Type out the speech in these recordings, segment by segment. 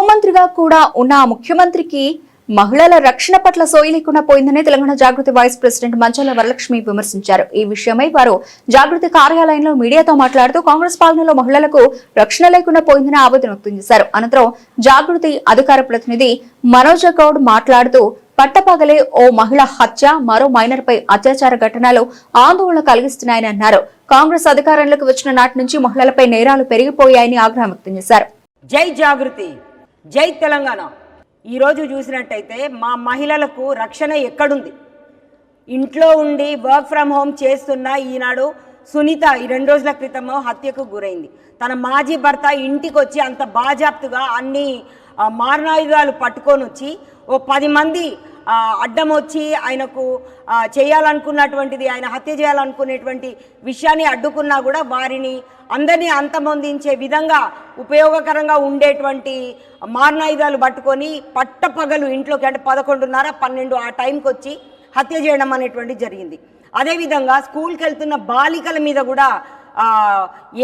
హోంమంత్రిగా కూడా ఉన్న ముఖ్యమంత్రికి మహిళల రక్షణ పట్ల సోయి లేకుండా పోయిందని తెలంగాణ జాగృతి వైస్ ప్రెసిడెంట్ మంచాల వరలక్ష్మి విమర్శించారు. ఈ విషయమై వారు జాగృతి కార్యాలయంలో మీడియాతో మాట్లాడుతూ కాంగ్రెస్ పాలనలో మహిళలకు రక్షణ లేకుండా పోయిందని ఆవేదన వ్యక్తం చేశారు. అనంతరం జాగృతి అధికార ప్రతినిధి మనోజ్ గౌడ్ మాట్లాడుతూ పట్టపగలే ఓ మహిళ హత్య, మరో మైనర్ పై అత్యాచార ఘటనలు ఆందోళన కలిగిస్తున్నాయని అన్నారు. కాంగ్రెస్ అధికారంలోకి వచ్చిన నాటి నుంచి మహిళలపై నేరాలు పెరిగిపోయాయని ఆగ్రహం వ్యక్తం చేశారు. జై జాగృతి, జై తెలంగాణ. ఈరోజు చూసినట్టయితే మా మహిళలకు రక్షణ ఎక్కడుంది? ఇంట్లో ఉండి వర్క్ ఫ్రమ్ హోమ్ చేస్తున్న ఈనాడు సునీత ఈ 2 రోజుల క్రితం హత్యకు గురైంది. తన మాజీ భర్త ఇంటికి వచ్చి అంత బాజాప్తుగా అన్ని మారణాయుధాలు పట్టుకొని వచ్చి ఓ 10 మంది అడ్డం వచ్చి ఆయనకు చేయాలనుకున్నటువంటిది, ఆయన హత్య చేయాలనుకునేటువంటి విషయాన్ని అడ్డుకున్నా కూడా వారిని అందరినీ అంతమొందించే విధంగా ఉపయోగకరంగా ఉండేటువంటి మారణాయుధాలు పట్టుకొని పట్టపగలు ఇంట్లోకి, అంటే 11:30, 12 ఆ టైంకి వచ్చి హత్య చేయడం అనేటువంటిది జరిగింది. అదేవిధంగా స్కూల్కి వెళ్తున్న బాలికల మీద కూడా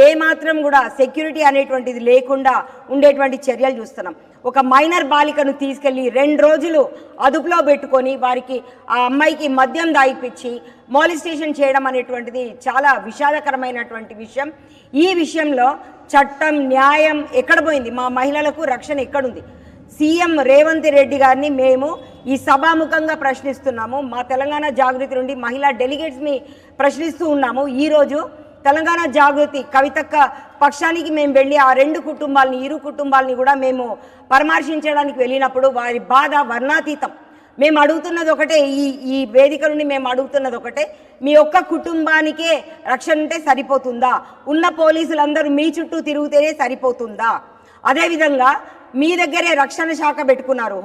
ఏమాత్రం కూడా సెక్యూరిటీ అనేటువంటిది లేకుండా ఉండేటువంటి చర్యలు చూస్తున్నాం. ఒక మైనర్ బాలికను తీసుకెళ్లి 2 రోజులు అదుపులో పెట్టుకొని వారికి ఆ అమ్మాయికి మద్యం దాయిపించి మాలిస్టేషన్ చేయడం అనేటువంటిది చాలా విషాదకరమైనటువంటి విషయం. ఈ విషయంలో చట్టం, న్యాయం ఎక్కడ పోయింది? మా మహిళలకు రక్షణ ఎక్కడుంది? సీఎం రేవంత్ రెడ్డి గారిని మేము ఈ సభాముఖంగా ప్రశ్నిస్తున్నాము. మా తెలంగాణ జాగృతి నుండి మహిళా డెలిగేట్స్ని ప్రశ్నిస్తూ ఉన్నాము. ఈరోజు తెలంగాణ జాగృతి కవితక్క పక్షానికి మేము వెళ్ళి ఆ 2 కుటుంబాలని, ఇరు కుటుంబాలని కూడా మేము పరామర్శించడానికి వెళ్ళినప్పుడు వారి బాధ వర్ణాతీతం. మేము అడుగుతున్నది ఒకటే, ఈ వేదిక నుండి మేము అడుగుతున్నది ఒకటే, మీ ఒక్క కుటుంబానికే రక్షణ ఉంటే సరిపోతుందా? ఉన్న పోలీసులందరూ మీ చుట్టూ తిరుగుతేనే సరిపోతుందా? అదేవిధంగా మీ దగ్గరే రక్షణ శాఖ పెట్టుకున్నారు,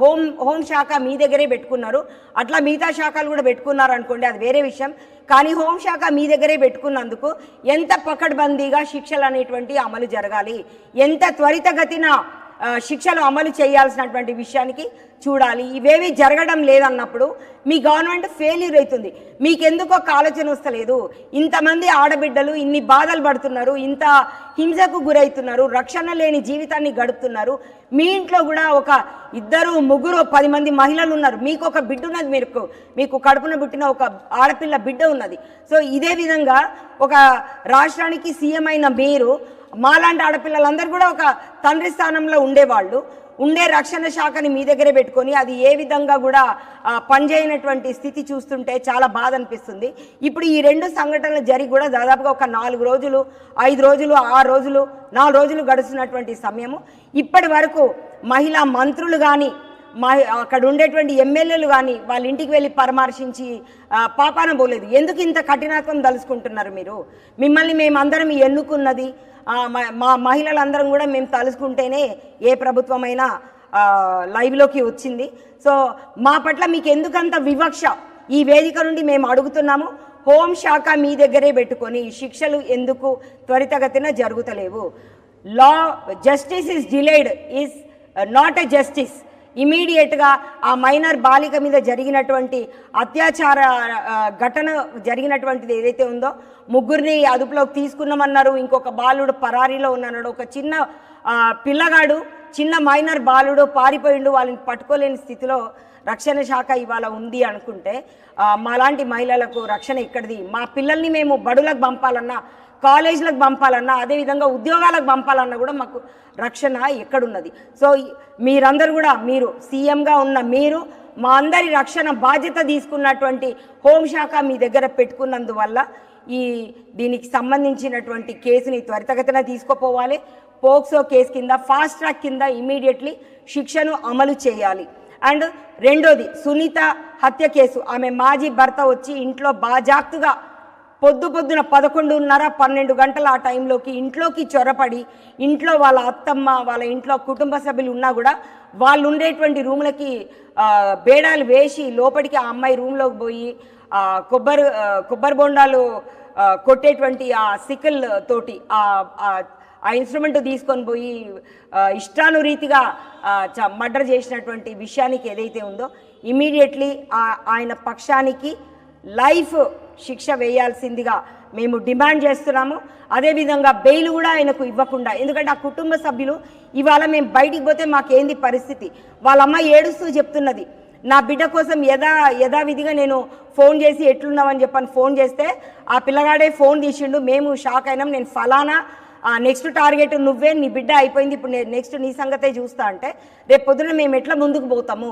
హోం శాఖ మీ దగ్గరే పెట్టుకున్నారు, అట్లా మిగతా శాఖలు కూడా పెట్టుకున్నారు అనుకోండి, అది వేరే విషయం. కానీ హోంశాఖ మీ దగ్గరే పెట్టుకున్నందుకు ఎంత పకడ్బందీగా శిక్షలు అనేటువంటి అమలు జరగాలి, ఎంత త్వరితగతిన శిక్షలు అమలు చేయాల్సినటువంటి విషయానికి చూడాలి. ఇవేవి జరగడం లేదన్నప్పుడు మీ గవర్నమెంట్ ఫెయిల్యూర్ అవుతుంది. మీకెందుకో ఆలోచన వస్తలేదు. ఇంతమంది ఆడబిడ్డలు ఇన్ని బాధలు పడుతున్నారు, ఇంత హింసకు గురవుతున్నారు, రక్షణ లేని జీవితాన్ని గడుపుతున్నారు. మీ ఇంట్లో కూడా ఒక 2, 3, 10 మంది మహిళలు ఉన్నారు. మీకు ఒక బిడ్డ ఉన్నది, మీకు కడుపున పుట్టిన ఒక ఆడపిల్ల బిడ్డ ఉన్నది. సో ఇదే విధంగా ఒక రాష్ట్రానికి సీఎం అయిన మీరు మాలాంటి ఆడపిల్లలందరూ కూడా ఒక తండ్రి స్థానంలో ఉండేవాళ్ళు ఉండే రక్షణ శాఖని మీ దగ్గరే పెట్టుకొని అది ఏ విధంగా కూడా పనిచేయనటువంటి స్థితి చూస్తుంటే చాలా బాధ అనిపిస్తుంది. ఇప్పుడు ఈ 2 సంఘటనలు జరిగి కూడా దాదాపుగా ఒక 4 రోజులు, 5 రోజులు, 6 రోజులు, 4 రోజులు గడుస్తున్నటువంటి సమయము. ఇప్పటి వరకు మహిళా మంత్రులు కానీ అక్కడ ఉండేటువంటి ఎమ్మెల్యేలు కానీ వాళ్ళ ఇంటికి వెళ్ళి పరామర్శించి పాపాన పోలేదు. ఎందుకు ఇంత కఠినత్వం తలుసుకుంటున్నారు మీరు? మిమ్మల్ని మేమందరం ఎన్నుకున్నది, మా మహిళలందరం కూడా మేము తలుసుకుంటేనే ఏ ప్రభుత్వమైనా లైవ్లోకి వచ్చింది. సో మా పట్ల మీకు ఎందుకంత వివక్ష? ఈ వేదిక నుండి మేము అడుగుతున్నాము. హోంశాఖ మీ దగ్గరే పెట్టుకొని శిక్షలు ఎందుకు త్వరితగతిన జరుగుతలేవు? Law justice is delayed is not a justice. ఇమీడియట్గా ఆ మైనర్ బాలిక మీద జరిగినటువంటి అత్యాచార ఘటన జరిగినటువంటిది ఏదైతే ఉందో, 3 అదుపులోకి తీసుకున్నామన్నారు, ఇంకొక బాలుడు పరారీలో ఉన్నాడు, ఒక చిన్న పిల్లగాడు, చిన్న మైనర్ బాలుడు పారిపోయిండు, వాళ్ళని పట్టుకోలేని స్థితిలో రక్షణ శాఖ ఇవాళ ఉంది అనుకుంటే మాలాంటి మహిళలకు రక్షణ ఎక్కడిది? మా పిల్లల్ని మేము బడులకు పంపాలన్నా, కాలేజీలకు పంపాలన్నా, అదేవిధంగా ఉద్యోగాలకు పంపాలన్నా కూడా మాకు రక్షణ ఎక్కడున్నది? సో మీరందరూ కూడా, మీరు సీఎంగా ఉన్న మీరు మా అందరి రక్షణ బాధ్యత తీసుకున్నటువంటి హోంశాఖ మీ దగ్గర పెట్టుకున్నందువల్ల దీనికి సంబంధించినటువంటి కేసుని త్వరితగతిన తీసుకుపోవాలి. పోక్సో కేసు కింద, ఫాస్ట్ ట్రాక్ కింద ఇమీడియట్లీ శిక్షను అమలు చేయాలి. అండ్ రెండోది, సునీత హత్య కేసు. ఆమె మాజీ భర్త వచ్చి ఇంట్లో బాజాప్తుగా పొద్దున 11:30, 12 గంటల ఆ టైంలోకి ఇంట్లోకి చొరపడి, ఇంట్లో వాళ్ళ అత్తమ్మ, వాళ్ళ ఇంట్లో కుటుంబ సభ్యులు ఉన్నా కూడా వాళ్ళు ఉండేటువంటి రూములకి బేడాలు వేసి లోపలికి ఆ అమ్మాయి రూమ్లోకి పోయి కొబ్బరి బొండాలు కొట్టేటువంటి ఆ సికిల్ తోటి ఆ ఇన్స్ట్రుమెంట్ తీసుకొని పోయి ఇష్టానురీతిగా మర్డర్ చేసినటువంటి విషయానికి ఏదైతే ఉందో, ఇమీడియట్లీ ఆయన పక్షానికి లైఫ్ శిక్ష వేయాల్సిందిగా మేము డిమాండ్ చేస్తున్నాము. అదేవిధంగా బెయిల్ కూడా ఆయనకు ఇవ్వకుండా, ఎందుకంటే ఆ కుటుంబ సభ్యులు ఇవాళ మేము బయటికి పోతే మాకేంది పరిస్థితి, వాళ్ళ అమ్మ ఏడుస్తూ చెప్తున్నది, నా బిడ్డ కోసం యథావిధిగా నేను ఫోన్ చేసి ఎట్లున్నామని చెప్పని ఫోన్ చేస్తే ఆ పిల్లగాడే ఫోన్ తీసిండు. మేము షాక్ అయినాం. నేను ఫలానా నెక్స్ట్ టార్గెట్ నువ్వే, నీ బిడ్డ అయిపోయింది, ఇప్పుడు నెక్స్ట్ నీ సంగతే చూస్తా అంటే రేపు పొద్దున మేము ఎట్లా ముందుకు పోతాము,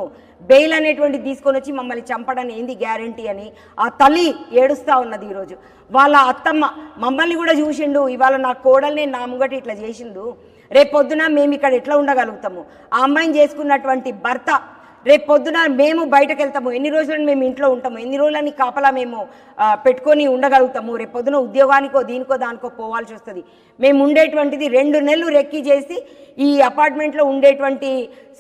బెయిల్ అనేటువంటి తీసుకొని వచ్చి మమ్మల్ని చంపడానికి ఏంది గ్యారంటీ అని ఆ తల్లి ఏడుస్తూ ఉన్నది. ఈరోజు వాళ్ళ అత్తమ్మ మమ్మల్ని కూడా చూసిండు, ఇవాళ నా కోడల్ని నా ముంగటి ఇట్లా చేసిండు, రేపు పొద్దున మేము ఇక్కడ ఎట్లా ఉండగలుగుతాము, ఆ అమ్మాయిని చేసుకున్నటువంటి భర్త రేపు పొద్దున మేము బయటకు వెళ్తాము, ఎన్ని రోజులని మేము ఇంట్లో ఉంటాము, ఎన్ని రోజులని కాపలా మేము పెట్టుకొని ఉండగలుగుతాము, రేపు పొద్దున ఉద్యోగానికో దీనికో దానికో పోవాల్సి వస్తుంది. మేము ఉండేటువంటిది 2 నెలలు రెక్కి చేసి ఈ అపార్ట్మెంట్లో ఉండేటువంటి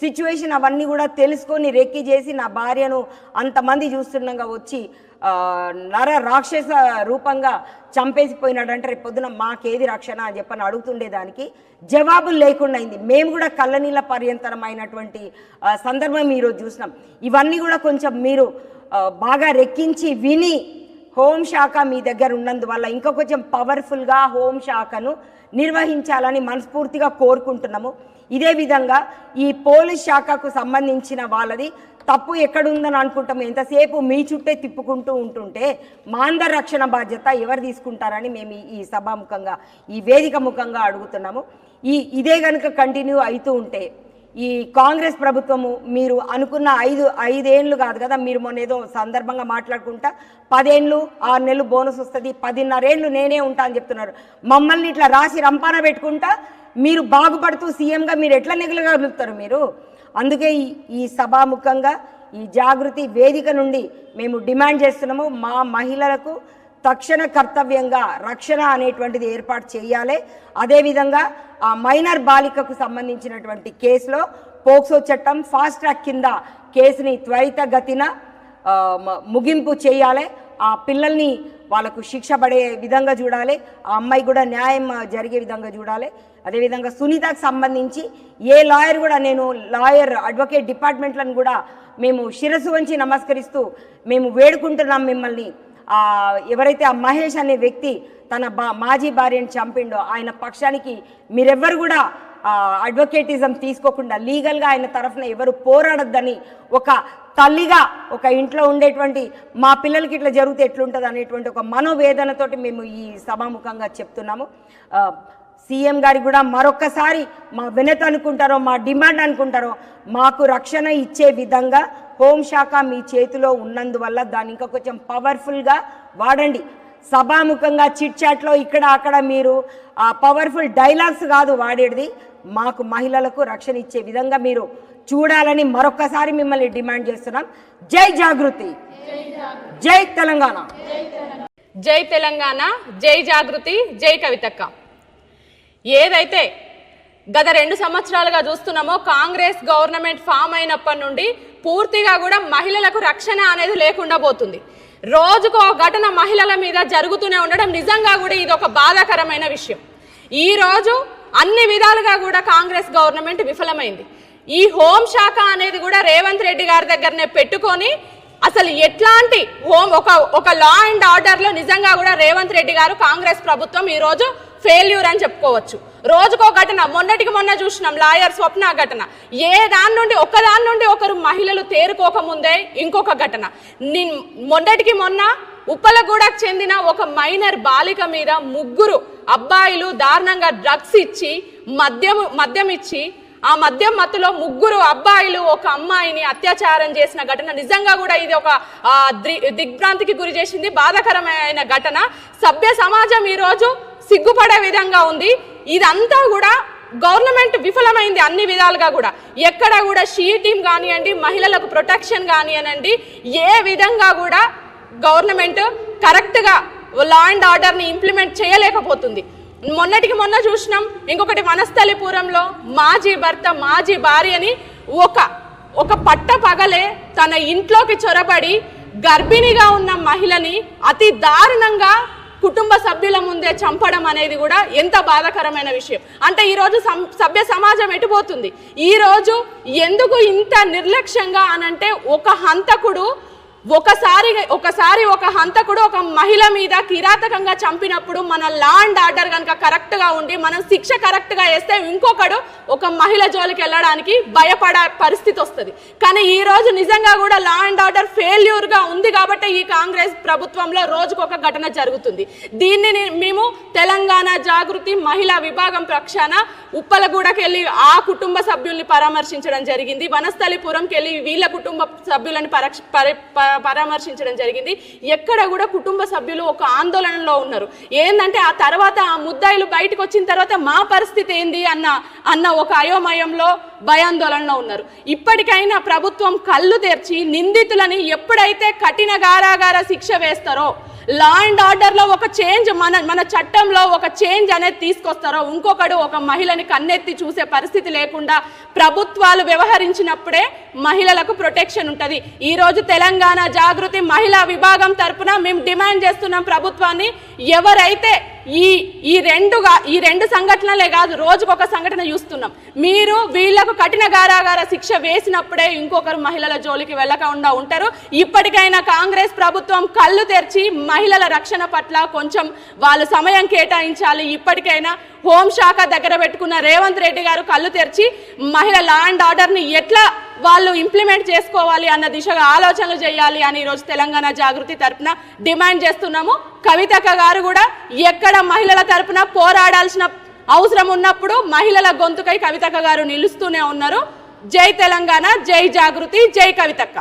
సిచ్యువేషన్ అవన్నీ కూడా తెలుసుకొని రెక్కి చేసి నా భార్యను అంతమంది చూస్తుండగా వచ్చి నర రాక్షస రూపంగా చంపేసిపోయినాడంటే రేపు పొద్దున మాకేది రక్షణ అని చెప్పని అడుగుతుండేదానికి జవాబులు లేకుండా అయింది. మేము కూడా కళ్ళనీళ్ళ పర్యంతరమైనటువంటి సందర్భం ఈరోజు చూసినాం. ఇవన్నీ కూడా కొంచెం మీరు బాగా రెక్కించి విని హోంశాఖ మీ దగ్గర ఉన్నందువల్ల ఇంకా కొంచెం పవర్ఫుల్గా హోంశాఖను నిర్వహించాలని మనస్ఫూర్తిగా కోరుకుంటున్నాము. ఇదే విధంగా ఈ పోలీస్ శాఖకు సంబంధించిన వాళ్ళది తప్పు ఎక్కడుందని అనుకుంటాము. ఎంతసేపు మీ చుట్టే తిప్పుకుంటూ ఉంటుంటే మా అందరి రక్షణ బాధ్యత ఎవరు తీసుకుంటారని మేము ఈ సభాముఖంగా ఈ వేదిక ముఖంగా అడుగుతున్నాము. ఇదే కనుక కంటిన్యూ అవుతూ ఉంటే ఈ కాంగ్రెస్ ప్రభుత్వము మీరు అనుకున్న 5 ఏళ్ళు కాదు కదా, మీరు మొన్న ఏదో సందర్భంగా మాట్లాడుకుంటా 10 ఏళ్ళు 6 నెలలు బోనస్ వస్తుంది, 10.5 ఏళ్ళు నేనే ఉంటా అని చెప్తున్నారు. మమ్మల్ని ఇట్లా రాసి రంపాన పెట్టుకుంటా మీరు బాగుపడుతూ సీఎంగా మీరు ఎట్లా నెగలగలుగుతారు మీరు? అందుకే ఈ సభాముఖంగా ఈ జాగృతి వేదిక నుండి మేము డిమాండ్ చేస్తున్నాము, మా మహిళలకు తక్షణ కర్తవ్యంగా రక్షణ అనేటువంటిది ఏర్పాటు చేయాలి. అదేవిధంగా ఆ మైనర్ బాలికకు సంబంధించినటువంటి కేసులో పోక్సో చట్టం ఫాస్ట్ ట్రాక్ కింద కేసుని త్వరితగతిన ముగింపు చేయాలి. ఆ పిల్లల్ని వాళ్ళకు శిక్ష పడే విధంగా చూడాలి, ఆ అమ్మాయి కూడా న్యాయం జరిగే విధంగా చూడాలి. అదేవిధంగా సునీతకు సంబంధించి ఏ లాయర్ కూడా, నేను అడ్వకేట్ డిపార్ట్మెంట్లను కూడా మేము శిరస్సు వంచి నమస్కరిస్తూ మేము వేడుకుంటున్నాం మిమ్మల్ని. ఎవరైతే ఆ మహేష్ అనే వ్యక్తి తన మాజీ భార్యను చంపిండో ఆయన పక్షానికి మీరెవ్వరు కూడా అడ్వకేటిజం తీసుకోకుండా లీగల్గా ఆయన తరఫున ఎవరు పోరాడొద్దని ఒక తల్లిగా, ఒక ఇంట్లో ఉండేటువంటి మా పిల్లలకి ఇట్లా జరిగితే ఎట్లుంటుంది అనేటువంటి ఒక మనోవేదనతోటి మేము ఈ సభాముఖంగా చెప్తున్నాము. సీఎం గారికి కూడా మరొక్కసారి మా వినతి అనుకుంటారో, మా డిమాండ్ అనుకుంటారో, మాకు రక్షణ ఇచ్చే విధంగా హోంశాఖ మీ చేతిలో ఉన్నందువల్ల దాన్ని ఇంకా కొంచెం పవర్ఫుల్గా వాడండి. సభాముఖంగా చిట్ చాట్లో ఇక్కడ అక్కడ మీరు ఆ పవర్ఫుల్ డైలాగ్స్ కాదు వాడేది, మాకు మహిళలకు రక్షణ ఇచ్చే విధంగా మీరు చూడాలని మరొక్కసారి మిమ్మల్ని డిమాండ్ చేస్తున్నాం. జై జాగృతి, జై తెలంగాణ. జై తెలంగాణ, జై జాగృతి, జై కవితక్క. ఏదైతే గత 2 సంవత్సరాలుగా చూస్తున్నామో కాంగ్రెస్ గవర్నమెంట్ ఫామ్ అయినప్పటి నుండి పూర్తిగా కూడా మహిళలకు రక్షణ అనేది లేకుండా పోతుంది. రోజుకో ఘటన మహిళల మీద జరుగుతూనే ఉండడం నిజంగా కూడా ఇది ఒక బాధాకరమైన విషయం. ఈ రోజు అన్ని విధాలుగా కూడా కాంగ్రెస్ గవర్నమెంట్ విఫలమైంది. ఈ హోంశాఖ అనేది కూడా రేవంత్ రెడ్డి గారి దగ్గరనే పెట్టుకొని అసలు ఎట్లాంటి ఒక లా అండ్ ఆర్డర్ లో నిజంగా కూడా రేవంత్ రెడ్డి గారు కాంగ్రెస్ ప్రభుత్వం ఈ రోజు ఫెయిల్యూర్ అని చెప్పుకోవచ్చు. రోజుకో ఘటన, మొన్నటికి మొన్న చూసినాం లాయర్ స్వప్న ఘటన, ఒకదాని నుండి ఒకరు మహిళలు తేరుకోకముందే ఇంకొక ఘటన. మొన్నటికి మొన్న ఉప్పలగూడకు చెందిన ఒక మైనర్ బాలిక మీద 3 అబ్బాయిలు దారుణంగా డ్రగ్స్ ఇచ్చి మద్యం ఇచ్చి ఆ మద్యం మత్తులో 3 అబ్బాయిలు ఒక అమ్మాయిని అత్యాచారం చేసిన ఘటన నిజంగా కూడా ఇది ఒక దిగ్భ్రాంతికి గురి చేసింది, బాధాకరమైన ఘటన. సభ్య సమాజం ఈరోజు సిగ్గుపడే విధంగా ఉంది. ఇదంతా కూడా గవర్నమెంట్ విఫలమైంది అన్ని విధాలుగా కూడా. ఎక్కడ కూడా షీ టీమ్ కానివ్వండి, మహిళలకు ప్రొటెక్షన్ కానివ్వండి, ఏ విధంగా కూడా గవర్నమెంట్ కరెక్ట్గా లా అండ్ ఆర్డర్ని ఇంప్లిమెంట్ చేయలేకపోతుంది. మొన్నటికి మొన్న చూసినాం, ఇంకొకటి వనస్థలిపురంలో మాజీ భర్త మాజీ భార్యని ఒక పట్ట పగలే తన ఇంట్లోకి చొరబడి గర్భిణిగా ఉన్న మహిళని అతి దారుణంగా కుటుంబ సభ్యుల ముందే చంపడం అనేది కూడా ఎంత బాధాకరమైన విషయం. అంటే ఈరోజు సభ్య సమాజం ఎటుపోతుంది? ఈరోజు ఎందుకు ఇంత నిర్లక్ష్యంగా అనంటే ఒక హంతకుడు ఒకసారి ఒక హంతకుడు ఒక మహిళ మీద కిరాతకంగా చంపినప్పుడు మన లా అండ్ ఆర్డర్ కనుక కరెక్ట్ గా ఉండి మనం శిక్ష కరెక్ట్ గా వేస్తే ఇంకొకడు ఒక మహిళ జోలికి వెళ్ళడానికి భయపడే పరిస్థితి వస్తుంది. కానీ ఈ రోజు నిజంగా కూడా లా అండ్ ఆర్డర్ ఫెయిల్యూర్ గా ఉంది కాబట్టి ఈ కాంగ్రెస్ ప్రభుత్వంలో రోజుకొక ఘటన జరుగుతుంది. దీన్ని మేము తెలంగాణ జాగృతి మహిళా విభాగం పక్షాన ఉప్పలగూడకి వెళ్ళి ఆ కుటుంబ సభ్యుల్ని పరామర్శించడం జరిగింది, వనస్థలిపురంకి వెళ్ళి వీళ్ళ కుటుంబ సభ్యులను పరామర్శించడం జరిగింది. ఎక్కడ కూడా కుటుంబ సభ్యులు ఒక ఆందోళనలో ఉన్నారు. ఏంటంటే ఆ తర్వాత ఆ ముద్దాయిలు బయటకు వచ్చిన తర్వాత మా పరిస్థితి ఏంది అన్న ఒక అయోమయంలో భయాందోళనలో ఉన్నారు. ఇప్పటికైనా ప్రభుత్వం కళ్ళు తెరిచి నిందితులని ఎప్పుడైతే కఠిన కారాగార శిక్ష వేస్తారో, లా అండ్ ఆర్డర్ లో ఒక చేంజ్ మన చట్టంలో ఒక చేంజ్ అనేది తీసుకొస్తారో, ఇంకొకడు ఒక మహిళని కన్నెత్తి చూసే పరిస్థితి లేకుండా ప్రభుత్వాలు వ్యవహరించినప్పుడే మహిళలకు ప్రొటెక్షన్ ఉంటుంది. ఈ రోజు తెలంగాణ జాగృతి మహిళా విభాగం తరపున మేము డిమాండ్ చేస్తున్నాం ప్రభుత్వాన్ని, ఎవరైతే ఈ రెండు సంఘటనలే కాదు రోజుకొక సంఘటన చూస్తున్నాం, మీరు వీళ్లకు కఠిన కారాగార శిక్ష వేసినప్పుడే ఇంకొకరు మహిళల జోలికి వెళ్ళకుండా ఉంటారు. ఇప్పటికైనా కాంగ్రెస్ ప్రభుత్వం కళ్ళు తెరిచి మహిళల రక్షణ పట్ల కొంచెం వాళ్ళు సమయం కేటాయించాలి. ఇప్పటికైనా హోంశాఖ దగ్గర పెట్టుకున్న రేవంత్ రెడ్డి గారు కళ్ళు తెరిచి మహిళ లా అండ్ ఆర్డర్ ని ఎట్లా వాళ్ళు ఇంప్లిమెంట్ చేసుకోవాలి అన్న దిశగా ఆలోచనలు చేయాలి అని ఈరోజు తెలంగాణ జాగృతి తరపున డిమాండ్ చేస్తున్నాము. కవితక్క గారు కూడా ఎక్కడ మహిళల తరపున పోరాడాల్సిన అవసరం ఉన్నప్పుడు మహిళల గొంతుకై కవితక్క గారు నిలుస్తూనే ఉన్నారు. జై తెలంగాణ, జై జాగృతి, జై కవితక్క.